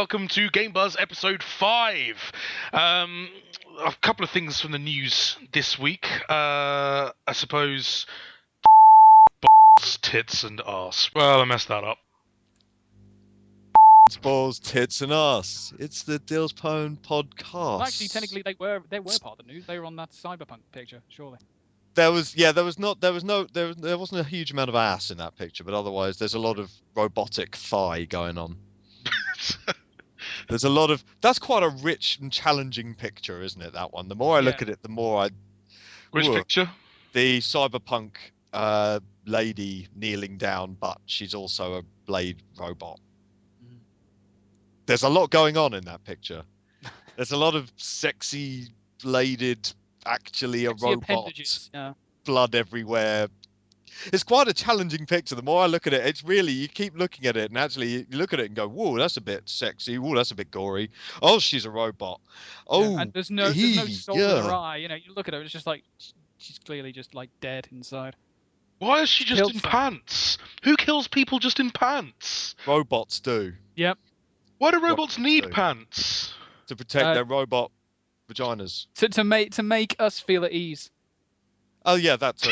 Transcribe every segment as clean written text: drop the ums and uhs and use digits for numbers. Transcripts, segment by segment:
welcome to Game Buzz episode 5. A couple of things from the news this week. I suppose balls, tits, and arse. Well, I messed that up. Balls, tits, and arse. It's the Dill's Pone podcast. Well, actually, technically, they were part of the news. They were on that Cyberpunk picture, surely. There wasn't a huge amount of ass in that picture, but otherwise there's a lot of robotic thigh going on. There's a lot of, that's quite a rich and challenging picture, isn't it, that one? The more I look at it, the more I... Which picture? The Cyberpunk lady kneeling down, but she's also a blade robot. There's a lot going on in that picture. There's a lot of sexy bladed, actually a robot, blood everywhere. It's quite a challenging picture. The more I look at it, it's really, you keep looking at it and actually you look at it and go, whoa, that's a bit sexy. Whoa, that's a bit gory. Oh, she's a robot. Oh, and there's no soul in her eye. You know, you look at her, it's just like, she's clearly just like dead inside. Why is she just in pants? Who kills people just in pants? Robots do. Yep. Why do robots need pants? To protect their robot vaginas. To make us feel at ease. Oh yeah, that too.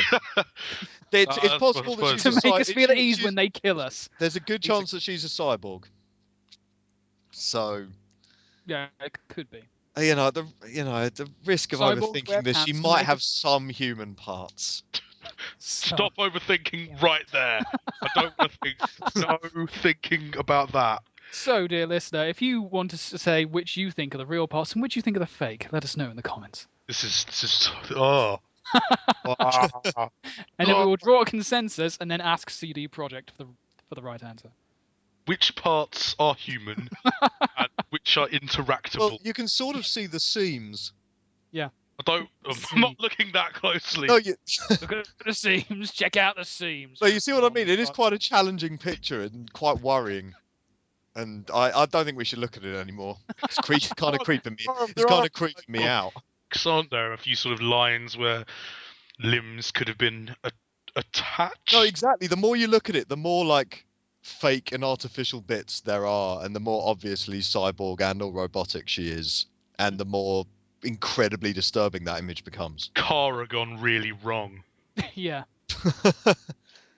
It's possible that she's to make us feel at ease when they kill us. There's a good chance that she's a cyborg. So. Yeah, it could be. You know, the risk of overthinking this, she might have some human parts. Stop overthinking right there. I don't want to think. No thinking about that. So, dear listener, if you want to say which you think are the real parts and which you think are the fake, let us know in the comments. This is oh. And then we will draw a consensus and then ask CD Projekt for the right answer. Which parts are human and which are interactable? Well, you can sort of see the seams. Yeah. I'm not looking that closely. No, Look at the seams. Check out the seams. So you see what I mean? It is quite a challenging picture and quite worrying. And I don't think we should look at it anymore. It's kind of creeping me. It's kind of creeping me out. Aren't there a few sort of lines where limbs could have been attached? No, exactly. The more you look at it, the more like fake and artificial bits there are, and the more obviously cyborg and/or robotic she is, and the more incredibly disturbing that image becomes. Kara gone really wrong. Yeah.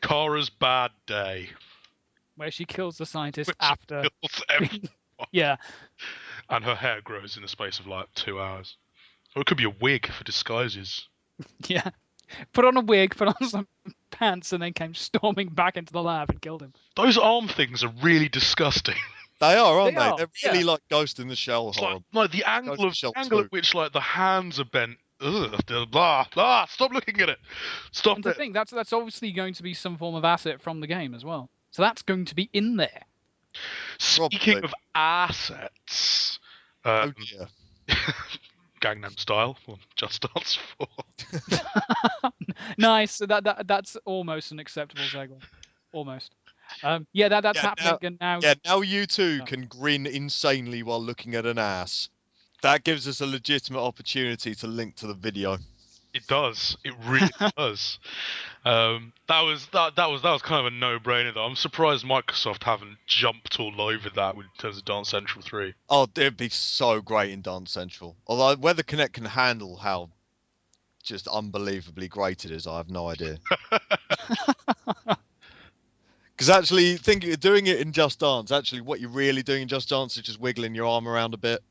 Kara's bad day. Where she kills the scientist after. Kills everyone. Yeah. And her hair grows in the space of like 2 hours. Or it could be a wig for disguises. Yeah. Put on a wig, put on some pants, and then came storming back into the lab and killed him. Those arm things are really disgusting. They are, aren't they? They're really like Ghost in the Shell horror. Like the angle at which like the hands are bent. Ugh, blah, blah, stop looking at it. Stop and it. To think, that's obviously going to be some form of asset from the game as well. So that's going to be in there. Speaking of assets, oh dear. Gangnam Style, or Just Dance 4. Nice. So that's almost an acceptable segue. Almost. That's happening now. Yeah, now you two can grin insanely while looking at an ass. That gives us a legitimate opportunity to link to the video. It does. It really does. That was kind of a no-brainer though. I'm surprised Microsoft haven't jumped all over that in terms of Dance Central 3. Oh, it'd be so great in Dance Central. Although whether Kinect can handle how just unbelievably great it is, I have no idea. Because actually, doing it in Just Dance, actually what you're really doing in Just Dance is just wiggling your arm around a bit.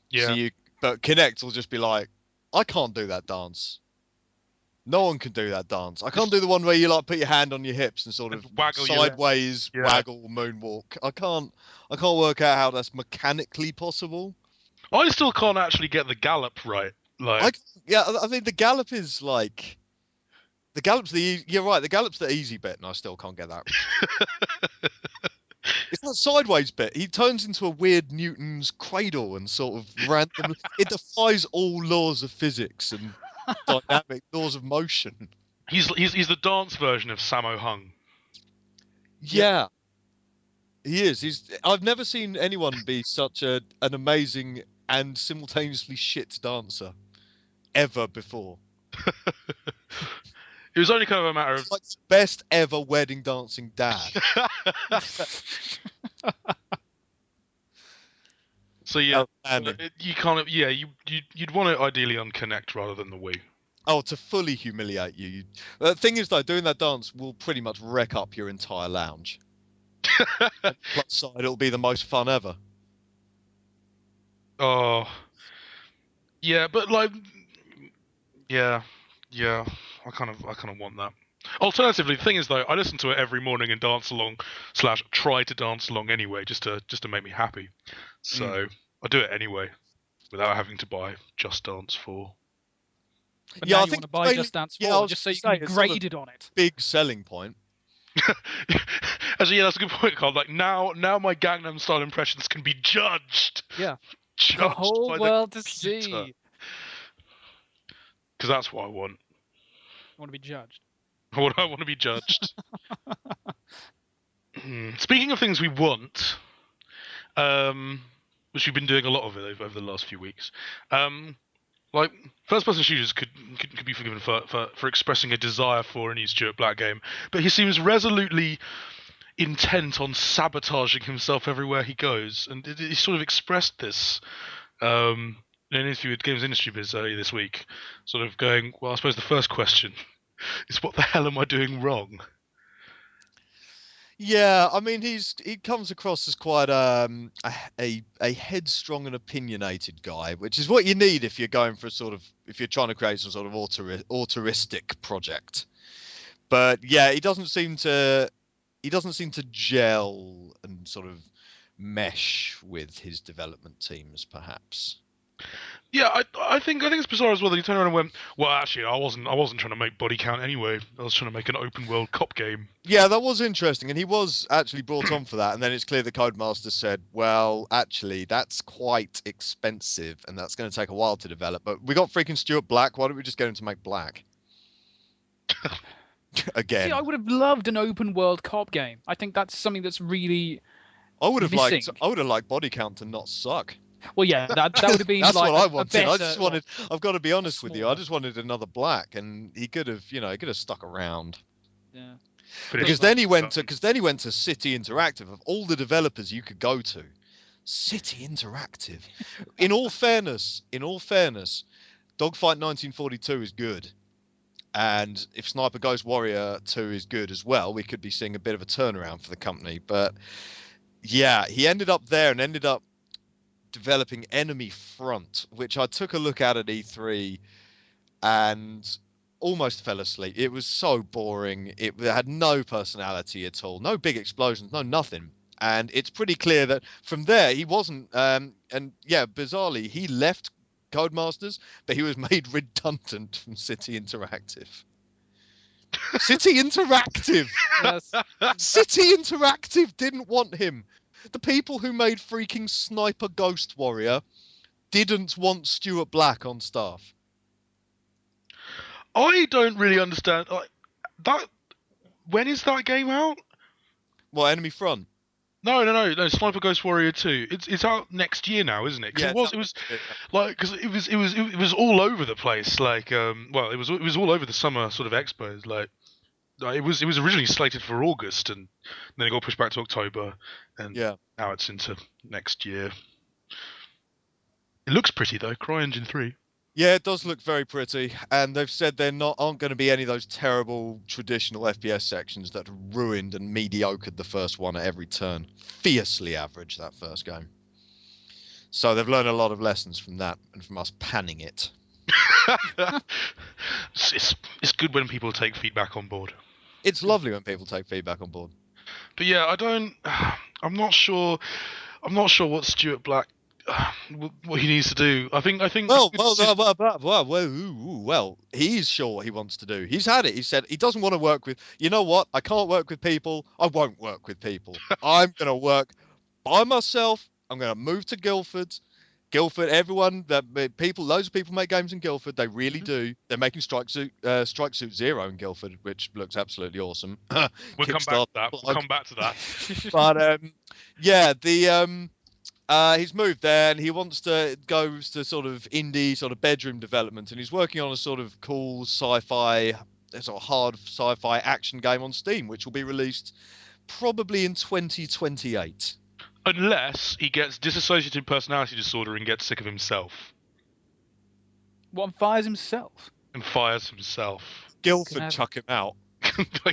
Yeah. But Kinect will just be like, I can't do that dance. No one can do that dance. I can't do the one where you like put your hand on your hips and sort of waggle sideways waggle moonwalk. I can't work out how that's mechanically possible. I still can't actually get the gallop right. I mean the gallop is like you're right. The gallop's the easy bit, and I still can't get that. It's that sideways bit. He turns into a weird Newton's cradle and sort of random. It defies all laws of physics and dynamic laws of motion. He's the dance version of Sammo Hung. Yeah, he is. I've never seen anyone be such an amazing and simultaneously shit dancer ever before. It was only kind of a matter of... Like best ever wedding dancing dad. So yeah, Outstanding. you kind of you'd want it ideally on Connect rather than the Wii. Oh, to fully humiliate you. The thing is, though, doing that dance will pretty much wreck up your entire lounge. Plus side, it'll be the most fun ever. Oh, yeah, but like, yeah, I kind of want that. Alternatively, the thing is though, I listen to it every morning and dance along / try to dance along anyway, just to make me happy. So I do it anyway, without having to buy Just Dance 4. But Yeah, now I you think want to buy mainly- Just Dance 4 yeah, I was just so you gonna can be say, it's sort of- graded on it. Big selling point. Actually, yeah, that's a good point, Carl. Like now my Gangnam Style impressions can be judged. Yeah. Judged The whole by world to computer. see. Because that's what I want. I want to be judged. I want to be judged. Speaking of things we want, which we've been doing a lot of it over the last few weeks, like first-person shooters could be forgiven for expressing a desire for a new Stuart Black game, but he seems resolutely intent on sabotaging himself everywhere he goes, and he sort of expressed this in an interview with Games Industry Biz earlier this week, sort of going, well, I suppose the first question is, what the hell am I doing wrong? Yeah, I mean, he comes across as quite a headstrong and opinionated guy, which is what you need if you're going for if you're trying to create some sort of autoristic project. But yeah, he doesn't seem to gel and sort of mesh with his development teams, perhaps. Yeah, I think it's bizarre as well that he turned around and went, well, actually, I wasn't trying to make body count anyway. I was trying to make an open world cop game. Yeah, that was interesting, and he was actually brought on for that. And then it's clear the Codemaster said, well, actually, that's quite expensive, and that's going to take a while to develop. But we got freaking Stuart Black. Why don't we just get him to make Black? Again. See, I would have loved an open world cop game. I think that's something that's really I would have missing. liked body count to not suck. Well, yeah, that would have been That's like what I a wanted. better, I just wanted. I've got to be honest with you. I smaller. just wanted another Black, and he could have stuck around. Yeah. Because then he went to City Interactive. Of all the developers you could go to, City Interactive. In all fairness, Dogfight 1942 is good, and if Sniper Ghost Warrior 2 is good as well, we could be seeing a bit of a turnaround for the company. But yeah, he ended up there and ended up developing Enemy Front, which I took a look at E3 and almost fell asleep. It was so boring. It had no personality at all, no big explosions, no nothing. And it's pretty clear that from there he wasn't. And yeah, bizarrely, he left Codemasters, but he was made redundant from City Interactive. City Interactive. Yes. City Interactive didn't want him. The people who made freaking Sniper Ghost Warrior didn't want Stuart Black on staff. I don't really understand that. When is that game out? What, Enemy Front? No. Sniper Ghost Warrior 2. It's out next year now, isn't it? 'Cause Yeah, it was all over the place. Like, it was all over the summer sort of expos. Like it was originally slated for August, and then it got pushed back to October, and now it's into next year. It looks pretty though. CryEngine 3. Yeah, it does look very pretty, and they've said aren't going to be any of those terrible traditional FPS sections that ruined and mediocred the first one at every turn. Fiercely average, that first game. So they've learned a lot of lessons from that and from us panning it. It's good when people take feedback on board. It's lovely when people take feedback on board. But yeah, I'm not sure what Stuart Black, what he needs to do. I think. Well, he's sure what he wants to do. He's had it. He said he doesn't want to work with. You know what? I can't work with people. I won't work with people. I'm gonna work by myself. I'm gonna move to Guildford. Loads of people make games in Guildford. They really do. They're making Strike Suit Zero in Guildford, which looks absolutely awesome. We'll come back to that. But he's moved there and he wants to go to sort of indie, sort of bedroom development, and he's working on a sort of cool sci-fi, sort of hard sci-fi action game on Steam, which will be released probably in 2028. Unless he gets dissociative personality disorder and gets sick of himself What, and fires himself? and fires himself. Guildford chuck him out. It's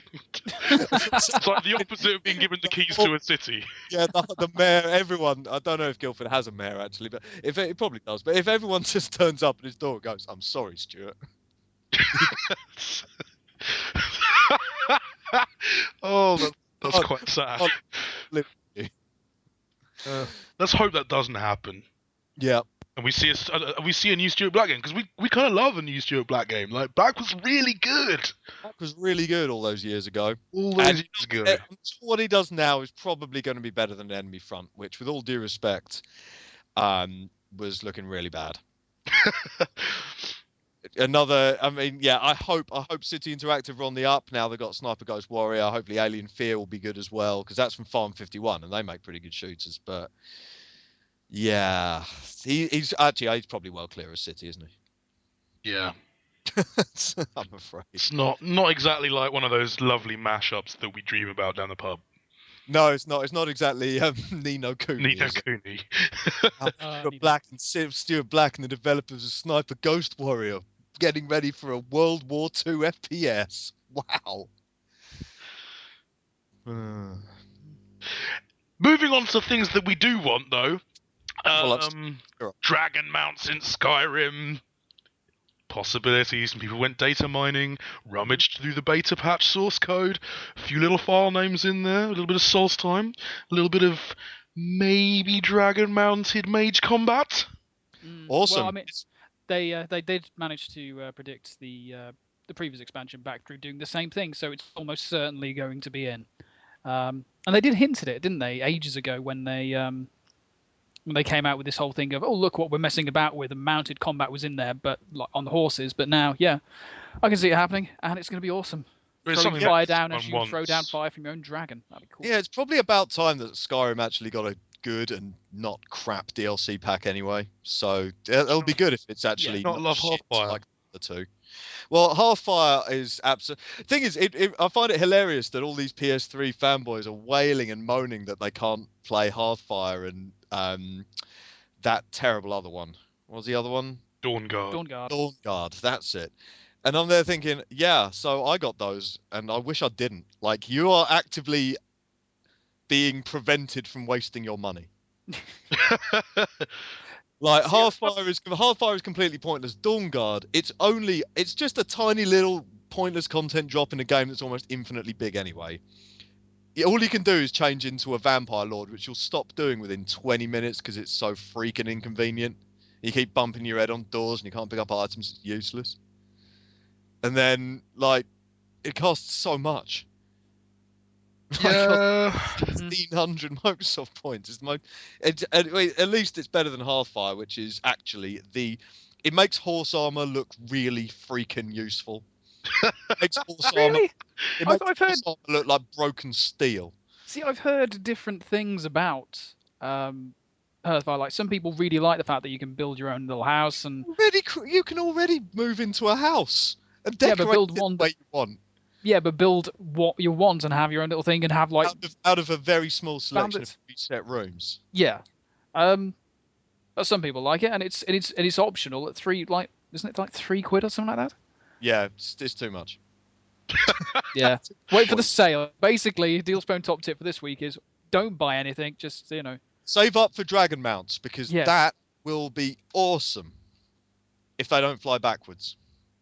like the opposite of being given the keys to a city. Yeah, the mayor, everyone. I don't know if Guildford has a mayor actually, but if it probably does. But if everyone just turns up at his door and goes, "I'm sorry, Stuart." Oh, that's quite sad. Let's hope that doesn't happen. Yeah. And we see a new Stuart Black game, because we kind of love a new Stuart Black game. Like, Black was really good. Black was really good all those years ago. Years ago. What he does now is probably going to be better than Enemy Front, which, with all due respect, was looking really bad. I hope City Interactive are on the up now. They've got Sniper Ghost Warrior. Hopefully Alien Fear will be good as well, because that's from Farm 51 and they make pretty good shooters. But yeah, he's probably well clear of City, isn't he? Yeah. I'm afraid it's not exactly like one of those lovely mashups that we dream about down the pub. No, it's not. It's not exactly Ni no Kuni. Stuart Black and the developers of Sniper Ghost Warrior getting ready for a World War II FPS. Wow. Moving on to things that we do want, though. Sure. Dragon mounts in Skyrim. Possibilities. People went data mining, rummaged through the beta patch source code, a few little file names in there, a little bit of Souls time, a little bit of maybe dragon mounted mage combat. Awesome. Well, I mean, they did manage to predict the previous expansion back through doing the same thing, so it's almost certainly going to be in. And they did hint at it, didn't they, ages ago when they came out with this whole thing of, oh, look what we're messing about with, and mounted combat was in there, but like on the horses. But now, yeah, I can see it happening, and it's going to be awesome. Throwing fire down as you throw down fire from your own dragon. That'd be cool. Yeah, it's probably about time that Skyrim actually got a good and not crap DLC pack anyway. So it'll be good if it's actually not love Half-Fire like the two. Well, Half-Fire is absolutely. Thing is, I find it hilarious that all these PS3 fanboys are wailing and moaning that they can't play Half-Fire and that terrible other one. What was the other one? Dawnguard. That's it. And I'm there thinking, yeah, so I got those, and I wish I didn't. Like, you are actively being prevented from wasting your money. Like, Half-Fire is completely pointless. Dawnguard, it's just a tiny little pointless content drop in a game that's almost infinitely big anyway. All you can do is change into a vampire lord, which you'll stop doing within 20 minutes because it's so freaking inconvenient. You keep bumping your head on doors and you can't pick up items. It's useless. And then, like, it costs so much. Yeah. 1,500 Microsoft points. At least it's better than Half-Fire, which is actually it makes horse armor look really freaking useful. It makes horse really? armor look like broken steel. See, I've heard different things about Hearthfire. Like, some people really like the fact that you can build your own little house, and you can already move into a house and decorate it the way you want. Yeah, but build what you want and have your own little thing and have, like, out of a very small selection of preset rooms. Yeah, but some people like it, and it's optional at isn't it like £3 or something like that? Yeah, it's too much. Yeah. Wait for the sale. Basically, Dealsbone top tip for this week is don't buy anything. Just, save up for dragon mounts, because that will be awesome if they don't fly backwards.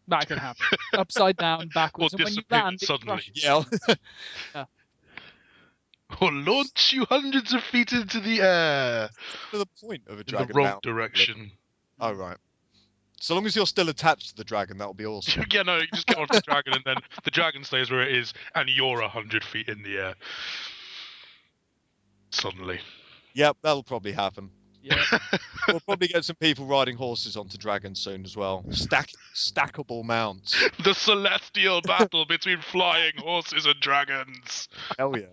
That can happen. Upside down, backwards, or and when you land, suddenly. Yeah. Or launch you hundreds of feet into the air. To the point of a dragon in the wrong mount. direction. Oh, right. So long as you're still attached to the dragon, that'll be awesome. Yeah, no, you just get onto the dragon, and then the dragon stays where it is, and you're 100 feet in the air. Suddenly. Yep, that'll probably happen. Yeah. We'll probably get some people riding horses onto dragons soon as well. Stackable mounts. The celestial battle between flying horses and dragons. Hell yeah.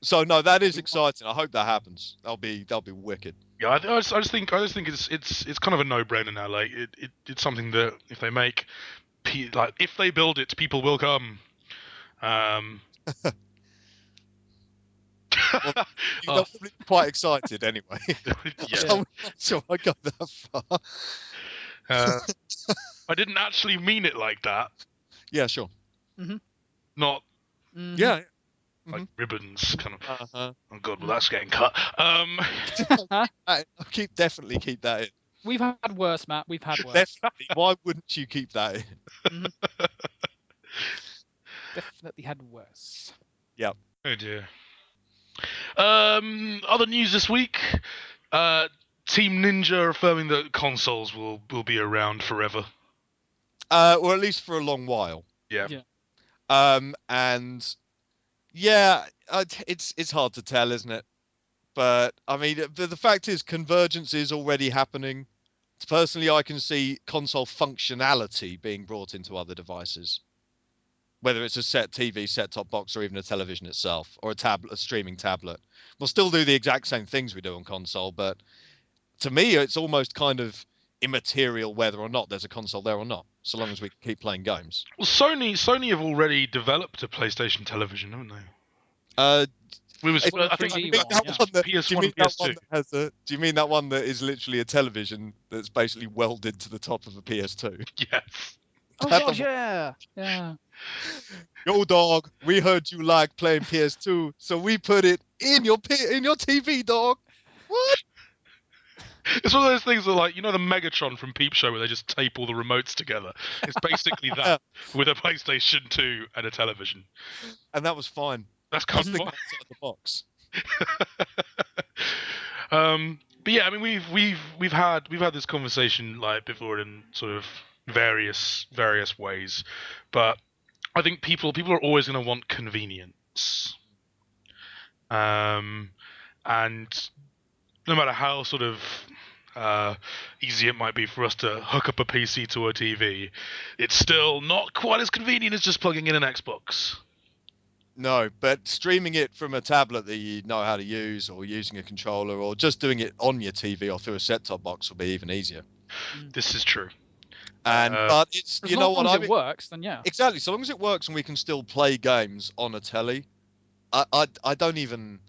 So no, that is exciting. I hope that happens. That'll be wicked. Yeah, I just think it's kind of a no-brainer now. Like, it's something that if they make, like, if they build it, people will come. Well, you're Oh, probably quite excited anyway. yeah. I'm not sure I go that far. I didn't actually mean it like that. Yeah, sure. Not Mhm. Yeah. like ribbons, kind of. Uh-huh. Oh god, well that's getting cut. I'll definitely keep that in. We've had worse, Matt. We've had worse. Definitely. Why wouldn't you keep that in? Mhm. Definitely had worse. Yep. Oh dear. Other news this week. Team Ninja are affirming that consoles will be around forever. Or at least for a long while. Yeah. And yeah, it's hard to tell, isn't it? But I mean, the fact is, convergence is already happening. Personally, I can see console functionality being brought into other devices, whether it's a set-top box, or even a television itself, or a streaming tablet. We'll still do the exact same things we do on console, but to me, it's almost kind of immaterial whether or not there's a console there or not, so long as we keep playing games. Well, Sony have already developed a PlayStation television, haven't they? I think PS1, PS2. Do you mean that one that is literally a television that's basically welded to the top of a PS2? Yes. Oh god, yeah. Yo, dog, we heard you like playing PS2, so we put it in your TV, dog. What? It's one of those things that, like, you know, the Megatron from Peep Show where they just tape all the remotes together. It's basically that with a PlayStation 2 and a television. And that was fine. That's kind of fun. Outside the box. But yeah, I mean, we've had this conversation like before in sort of various ways, but I think people are always going to want convenience, and no matter how sort of easy it might be for us to hook up a PC to a TV, it's still not quite as convenient as just plugging in an Xbox. No, but streaming it from a tablet that you know how to use, or using a controller, or just doing it on your TV or through a set-top box will be even easier. This is true. But it's, you know what, as long as it works, then yeah. Exactly, so long as it works and we can still play games on a telly, I don't even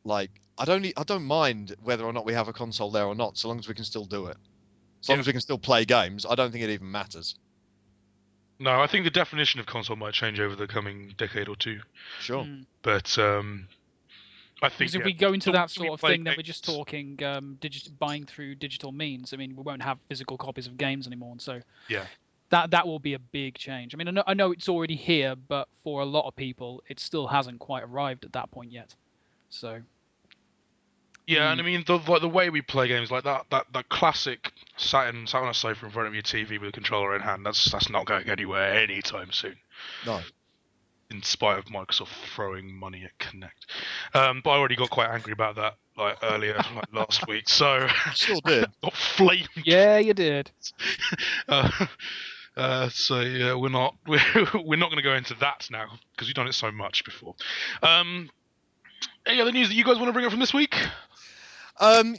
like I don't mind whether or not we have a console there or not, so long as we can still do it. As long as we can still play games, I don't think it even matters. No, I think the definition of console might change over the coming decade or two. Sure. But I think because if we go into that sort of thing, then we're just talking buying through digital means. I mean, we won't have physical copies of games anymore, and so yeah, that will be a big change. I mean, I know it's already here, but for a lot of people, it still hasn't quite arrived at that point yet. So. Yeah, and I mean the way we play games, like that classic sat on a sofa in front of your TV with a controller in hand. That's not going anywhere anytime soon. No. In spite of Microsoft throwing money at Kinect, but I already got quite angry about that like earlier, like last week. So sure did. Got flamed. Yeah, you did. So yeah, we're not going to go into that now because we've done it so much before. Any other news that you guys want to bring up from this week?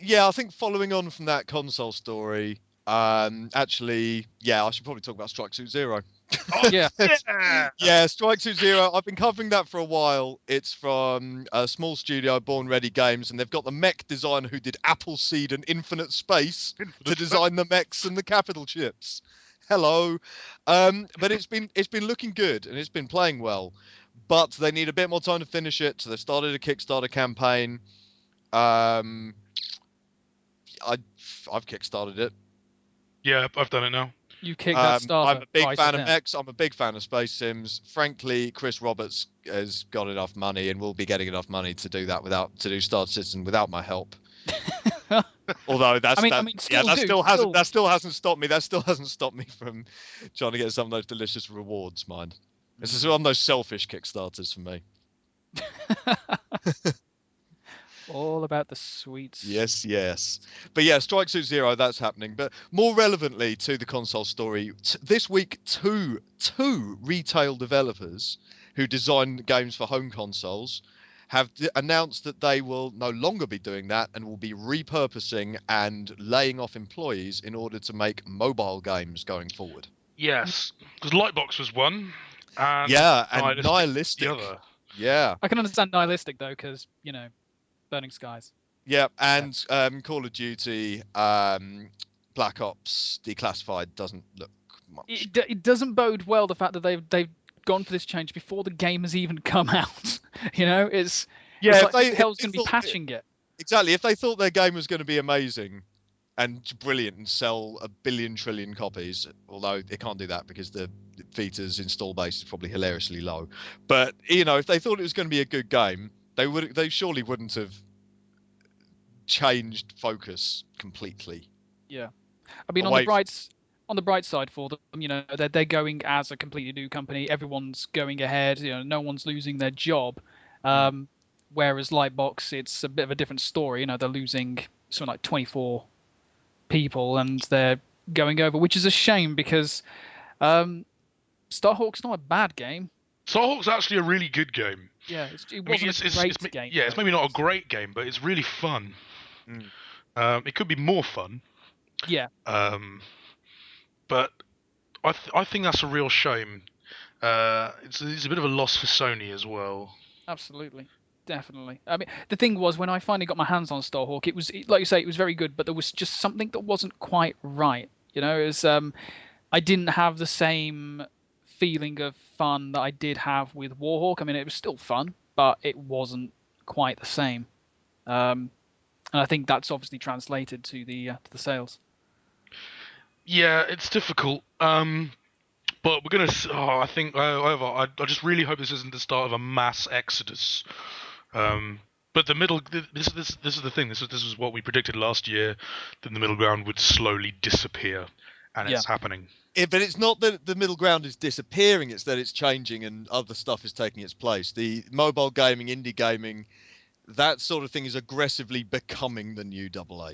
Yeah, I think following on from that console story, actually, yeah, I should probably talk about Suit Zero. Oh, yeah. Yeah, Suit Zero. I've been covering that for a while. It's from a small studio, Born Ready Games, and they've got the mech designer who did Appleseed and Infinite Space to design the mechs and the capital ships. Hello, but it's been looking good and it's been playing well, but they need a bit more time to finish it. So they started a Kickstarter campaign. I've kickstarted it. Yeah, I've done it now. You kicked that starter. I'm a big fan of mechs. I'm a big fan of Space Sims. Frankly, Chris Roberts has got enough money and will be getting enough money to do that to do Star Citizen without my help. Although that still hasn't stopped me. That still hasn't stopped me from trying to get some of those delicious rewards. Mind, this is one of those selfish Kickstarters for me. All about the sweets. Yes. But yeah, Suit Zero, that's happening. But more relevantly to the console story, this week, two retail developers who design games for home consoles have announced that they will no longer be doing that and will be repurposing and laying off employees in order to make mobile games going forward. Yes, because Lightbox was one. And and Nihilistic. The other. Yeah. I can understand Nihilistic though, because Burning Skies. Yeah, and Call of Duty Black Ops Declassified doesn't look much. It doesn't bode well the fact that they've gone for this change before the game has even come out. It's Yeah, like hell's going to be patching it. Exactly. If they thought their game was going to be amazing and brilliant and sell 1 billion trillion copies, although they can't do that because the Vita's install base is probably hilariously low. But if they thought it was going to be a good game, they surely wouldn't have changed focus completely. Yeah, I mean, on the bright side for them, they're going as a completely new company. Everyone's going ahead. No one's losing their job. Whereas Lightbox, it's a bit of a different story. They're losing something like 24 people, and they're going over, which is a shame because Starhawk's not a bad game. Starhawk's actually a really good game. Yeah, it wasn't a great game. Yeah, it's maybe not a great game, but it's really fun. It could be more fun. Yeah. But I think that's a real shame. It's a bit of a loss for Sony as well. Absolutely. Definitely. I mean, the thing was, when I finally got my hands on Starhawk, it was, like you say, it was very good, but there was just something that wasn't quite right. It was, I didn't have the same feeling of fun that I did have with Warhawk. I mean, it was still fun, but it wasn't quite the same. And I think that's obviously translated to the sales. Yeah, it's difficult. But we're gonna. I think. However, I just really hope this isn't the start of a mass exodus. But the middle. This is the thing. This is what we predicted last year, that the middle ground would slowly disappear, and it's happening. But it's not that the middle ground is disappearing. It's that it's changing and other stuff is taking its place. The mobile gaming, indie gaming, that sort of thing is aggressively becoming the new AA.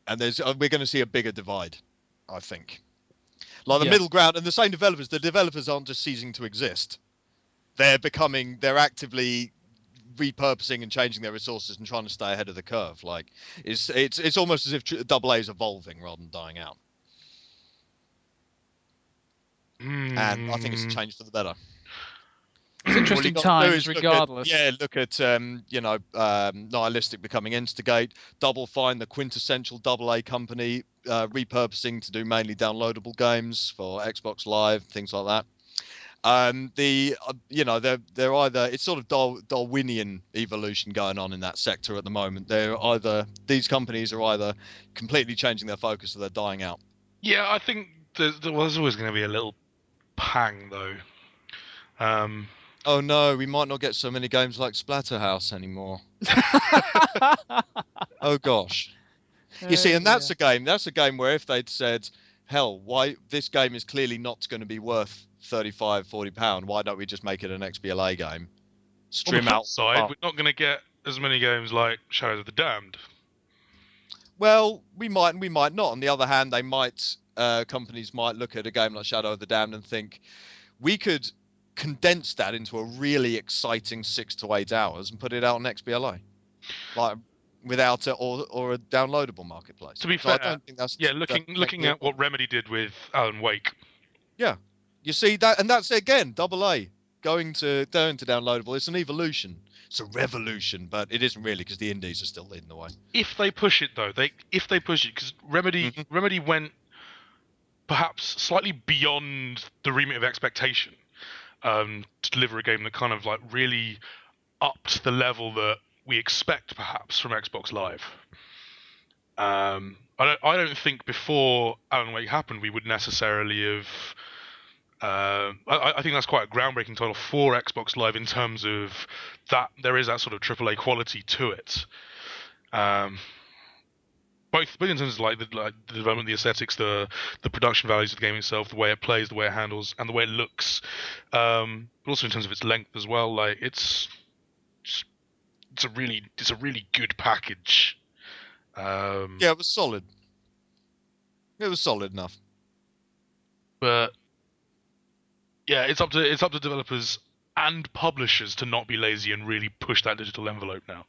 And we're going to see a bigger divide, I think. Like the middle ground, and the same developers. The developers aren't just ceasing to exist. They're actively repurposing and changing their resources and trying to stay ahead of the curve. Like it's almost as if AA is evolving rather than dying out. And I think it's a change for the better. It's interesting times, regardless. Look at Nihilistic becoming Instigate, Double Fine, the quintessential AA company, repurposing to do mainly downloadable games for Xbox Live, things like that. They're either, it's sort of Darwinian evolution going on in that sector at the moment. These companies are either completely changing their focus or they're dying out. Yeah, I think there's always going to be a little pang though. Oh no, we might not get so many games like Splatterhouse anymore. Oh gosh. You see, and that's a game where if they'd said, hell, why this game is clearly not going to be worth £35-40, why don't we just make it an XBLA game? Stream out. We're not going to get as many games like Shadows of the Damned. Well, we might and we might not. On the other hand, companies might look at a game like Shadow of the Damned and think, we could condense that into a really exciting 6 to 8 hours and put it out on XBLA, like without or a downloadable marketplace. To be fair, I don't think that's looking at what Remedy did with Alan Wake. Yeah, you see that, and that's again AA going to downloadable. It's an evolution. It's a revolution, but it isn't really because the indies are still leading the way. If they push it though, because Remedy went perhaps slightly beyond the remit of expectation. To deliver a game that kind of like really upped the level that we expect perhaps from Xbox Live. I don't think before Alan Wake happened we would necessarily have. I think that's quite a groundbreaking title for Xbox Live in terms of that there is that sort of AAA quality to it. Both in terms of like the development, the aesthetics, the production values of the game itself, the way it plays, the way it handles, and the way it looks, but also in terms of its length as well. Like it's a really good package. Yeah, it was solid. It was solid enough. But yeah, it's up to developers and publishers to not be lazy and really push that digital envelope now.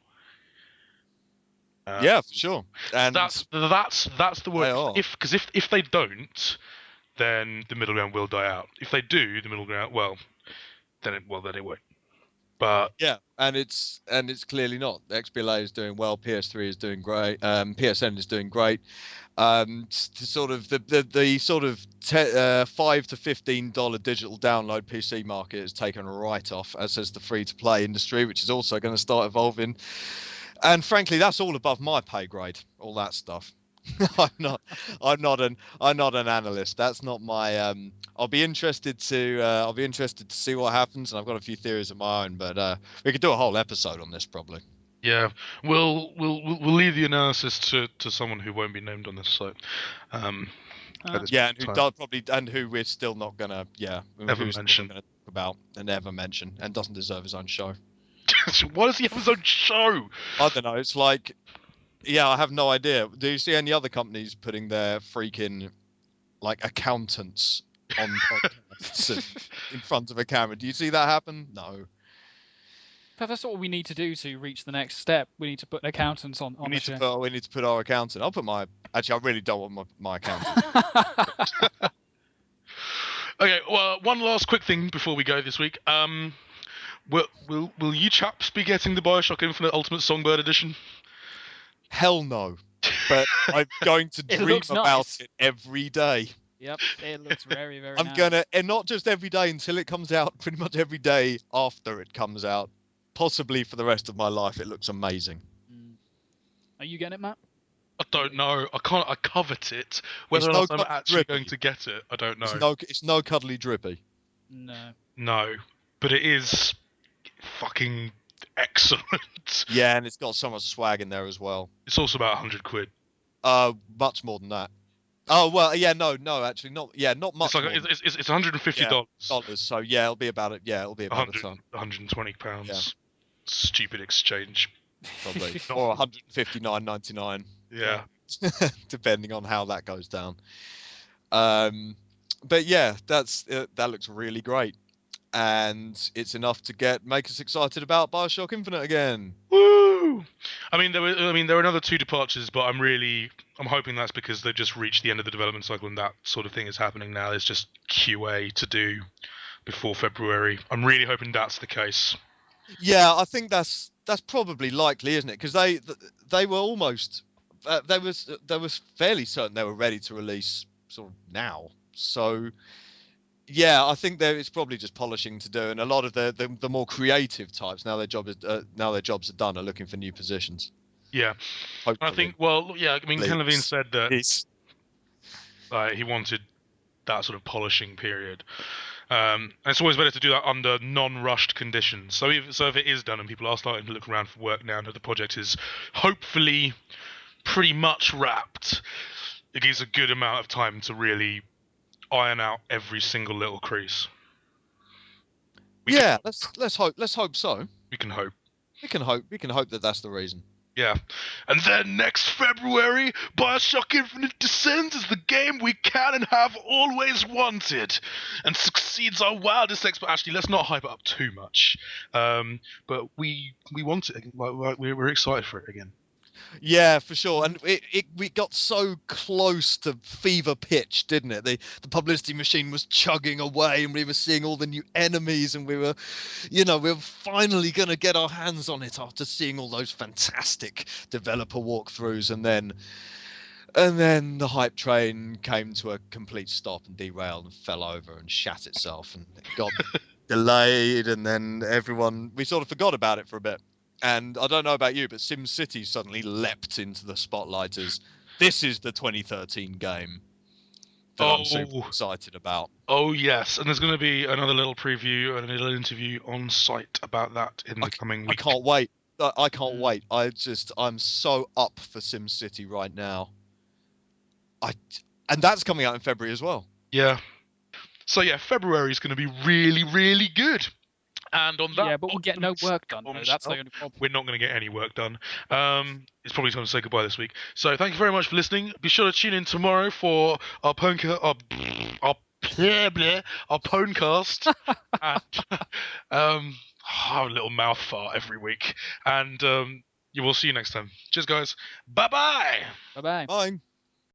Yeah, for sure. And that's the word. If they don't, then the middle ground will die out. If they do, the middle ground, well, then it won't. But yeah, and it's clearly not. XBLA is doing well. PS3 is doing great. PSN is doing great. Sort of the sort of $5 to $15 digital download PC market has taken right off, as has the free to play industry, which is also going to start evolving. And frankly, that's all above my pay grade. All that stuff. I'm not an analyst. That's not my. I'll be interested to see what happens, and I've got a few theories of my own. But we could do a whole episode on this probably. yeah, we'll leave the analysis to someone who won't be named on this site. At this Yeah, and who time. does probably, and who we're still not gonna, Ever who's mention. not gonna talk about and ever mention, and doesn't deserve his own show. Why does he have his own show? I don't know. It's like, I have no idea. Do you see any other companies putting their freaking like accountants on podcasts in front of a camera? Do you see that happen? No. But that's what we need to do to reach the next step. We need to put accountants on We the show. need to put our accountant. I'll put my. Actually, I really don't want my accountant. Okay, well, one last quick thing before we go this week. Will you chaps be getting the BioShock Infinite Ultimate Songbird Edition? Hell no. But I'm going to It dream looks about nice. it every day. Yep, it looks very, very I'm nice. gonna, and not just every day until it comes out. Pretty much every day after it comes out, possibly for the rest of my life. It looks amazing. Are you getting it, Matt? I don't know. I covet it. Whether or It's not no I'm actually drippy. going to get it, I don't know. It's no cuddly drippy. No. No, but it is fucking excellent. Yeah, and it's got so much swag in there as well. It's also about £100. Much more than that. Oh well, yeah, no, actually, not. Yeah, not much. It's like more. it's $150. Dollars. So yeah, it'll be about it. Yeah, it'll be about the time. £120. Yeah. Stupid exchange. Probably, or 159.99. Yeah. Depending on how that goes down. But yeah, that looks really great, and it's enough to make us excited about BioShock Infinite again. Woo! I mean, there were another 2 departures, but I'm hoping that's because they've just reached the end of the development cycle and that sort of thing is happening now. There's just QA to do before February. I'm really hoping that's the case. Yeah, I think that's probably likely, isn't it? Because they were almost they was fairly certain they were ready to release sort of now. So yeah, I think it's probably just polishing to do, and a lot of the more creative types now their jobs are done are looking for new positions. Yeah, Hopefully. I think. Well, yeah. I mean, Ken Levine said that It's- he wanted that sort of polishing period. And it's always better to do that under non-rushed conditions. So if it is done and people are starting to look around for work now that the project is hopefully pretty much wrapped, it gives a good amount of time to really iron out every single little crease. Let's hope so. We can hope. We can hope that that's the reason. Yeah. And then next February, BioShock Infinite descends as the game we can and have always wanted, and succeeds our wildest Actually, let's not hype it up too much. But we want it. We're excited for it again. Yeah, for sure. And we got so close to fever pitch, didn't it? The publicity machine was chugging away, and we were seeing all the new enemies, and we were finally going to get our hands on it after seeing all those fantastic developer walkthroughs, and then the hype train came to a complete stop and derailed and fell over and shat itself, and it got delayed, and then we sort of forgot about it for a bit. And I don't know about you, but SimCity suddenly leapt into the spotlight as this is the 2013 game that I'm super excited about. Oh, yes. And there's going to be another little preview and a little interview on site about that in the coming week. I can't wait. I can't wait. I'm so up for SimCity right now. And that's coming out in February as well. Yeah. So, yeah, February is going to be really, really good. And on that, yeah, but we'll get no work done. Though. That's the only problem. We're not going to get any work done. It's probably time to say goodbye this week. So thank you very much for listening. Be sure to tune in tomorrow for our Poncast, and a little mouth fart every week. And you will see you next time. Cheers, guys. Bye-bye. Bye-bye. Bye.